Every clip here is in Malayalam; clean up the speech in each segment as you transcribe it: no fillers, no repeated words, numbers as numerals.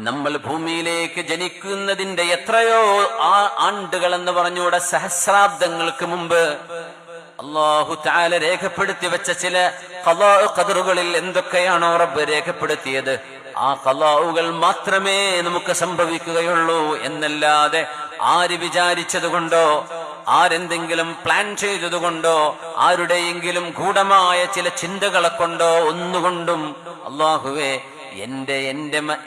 നമ്മൾ ഭൂമിയിലേക്ക് ജനിക്കുന്നതിന്റെ എത്രയോ ആണ്ടുകൾ എന്ന് പറഞ്ഞൂടെ, സഹസ്രാബ്ദങ്ങൾക്ക് മുമ്പ് അല്ലാഹു തആല രേഖപ്പെടുത്തി വെച്ച ചില ഖദറുകളിൽ എന്തൊക്കെയാണോ റബ്ബ് രേഖപ്പെടുത്തിയത്, ആ ഖലാഉകൾ മാത്രമേ നമുക്ക് സംഭവിക്കുകയുള്ളൂ എന്നല്ലാതെ ആര് വിചാരിച്ചത് കൊണ്ടോ, ആരെന്തെങ്കിലും പ്ലാൻ ചെയ്തതുകൊണ്ടോ, ആരുടെയെങ്കിലും ഗൂഢമായ ചില ചിന്തകളെ കൊണ്ടോ ഒന്നുകൊണ്ടും അല്ലാഹുവേ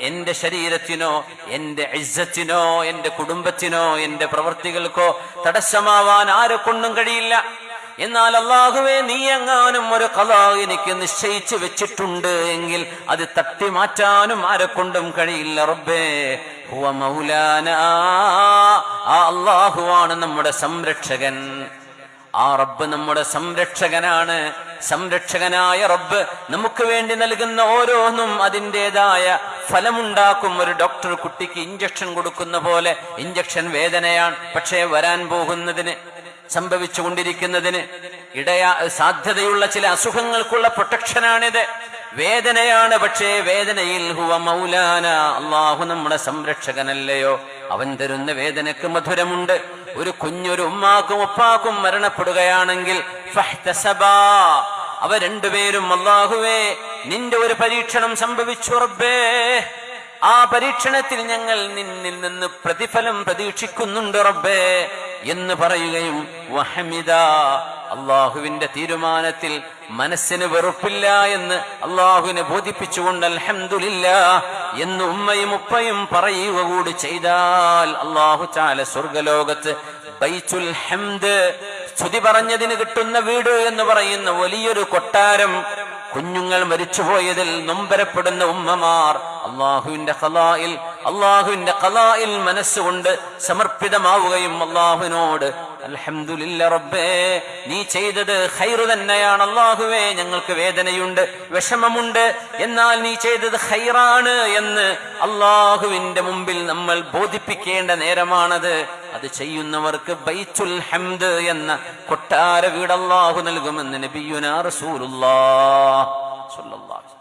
എന്റെ ശരീരത്തിനോ, എന്റെ ഇസ്സത്തിനോ, എന്റെ കുടുംബത്തിനോ, എന്റെ പ്രവൃത്തികൾക്കോ തടസ്സമാവാൻ ആരെ കൊണ്ടും കഴിയില്ല. എന്നാൽ അല്ലാഹുവേ, നീ എങ്ങാനും ഒരു ഖലാ എനിക്ക് നിശ്ചയിച്ചു വെച്ചിട്ടുണ്ട് എങ്കിൽ അത് തട്ടി മാറ്റാനും ആരെ കൊണ്ടും കഴിയില്ല. റബ്ബേ ഹുവ മൗലാനാ, ആ അല്ലാഹുവാണ് നമ്മുടെ സംരക്ഷകൻ. ആ റബ്ബ് നമ്മുടെ സംരക്ഷകനാണ്. സംരക്ഷകനായ റബ്ബ് നമുക്ക് വേണ്ടി നൽകുന്ന ഓരോന്നും അതിൻ്റെതായ ഫലമുണ്ടാക്കും. ഒരു ഡോക്ടർ കുട്ടിക്ക് ഇഞ്ചക്ഷൻ കൊടുക്കുന്ന പോലെ, ഇഞ്ചക്ഷൻ വേദനയാണ്, പക്ഷേ വരാൻ പോകുന്നതിന്, സംഭവിച്ചുകൊണ്ടിരിക്കുന്നതിന് സാധ്യതയുള്ള ചില അസുഖങ്ങൾക്കുള്ള പ്രൊട്ടക്ഷനാണിത്. വേദനയാണ്, പക്ഷേ വേദനയിൽ ഹുവ മൗലാന, അല്ലാഹു നമ്മുടെ സംരക്ഷകനല്ലയോ? അവൻ തരുന്ന വേദനക്ക് മധുരമുണ്ട്. ഒരു കുഞ്ഞൊരു ഉമ്മാക്കും ഉപ്പാക്കും മരണപ്പെടുകയാണെങ്കിൽ ഫഹ്തസബാ, അവ രണ്ടുപേരും അല്ലാഹുവേ നിന്റെ ഒരു പരീക്ഷണം സംഭവിച്ചു റബ്ബേ, ആ പരീക്ഷണത്തിൽ ഞങ്ങൾ നിന്നിൽ നിന്ന് പ്രതിഫലം പ്രതീക്ഷിക്കുന്നുണ്ട് റബ്ബേ എന്ന് പറയുകയും, വഹമിദ, അള്ളാഹുവിന്റെ തീരുമാനത്തിൽ മനസ്സിന് വെറുപ്പില്ല എന്ന് അള്ളാഹുവിനെ ബോധിപ്പിച്ചുകൊണ്ട് അൽഹംദുലില്ലാഹ് എന്ന് ഉമ്മയും ഉപ്പയും പറയുക കൂടി ചെയ്താൽ അള്ളാഹു തആല സ്വർഗലോകത്ത് ബൈത്തുൽ ഹംദ്, സ്തുതി പറഞ്ഞതിന് കിട്ടുന്ന വീട് എന്ന് പറയുന്ന വലിയൊരു കൊട്ടാരം, കുഞ്ഞുങ്ങൾ മരിച്ചുപോയതിൽ നൊമ്പരപ്പെടുന്ന ഉമ്മമാർ അള്ളാഹുവിന്റെ ഖലായിൽ മനസ്സുകൊണ്ട് സമർപ്പിതമാവുകയും അള്ളാഹുവിനോട് അൽഹംദുലില്ലാഹ് റബ്ബേ, നീ ചെയ്തത് ഖൈറ് തന്നെയാണ് അള്ളാഹുവേ, ഞങ്ങൾക്ക് വേദനയുണ്ട്, വിഷമമുണ്ട്, എന്നാൽ നീ ചെയ്തത് ഖൈറാണ് എന്ന് അള്ളാഹുവിന്റെ മുമ്പിൽ നമ്മൾ ബോധിപ്പിക്കേണ്ട നേരമാണത്. അത് ചെയ്യുന്നവർക്ക് ബൈത്തുൽ ഹംദ് എന്ന കൊട്ടാര വീട് അല്ലാഹു നൽകുമെന്ന് നബിയുനാ റസൂലുള്ളാഹ് സ്വല്ലല്ലാഹു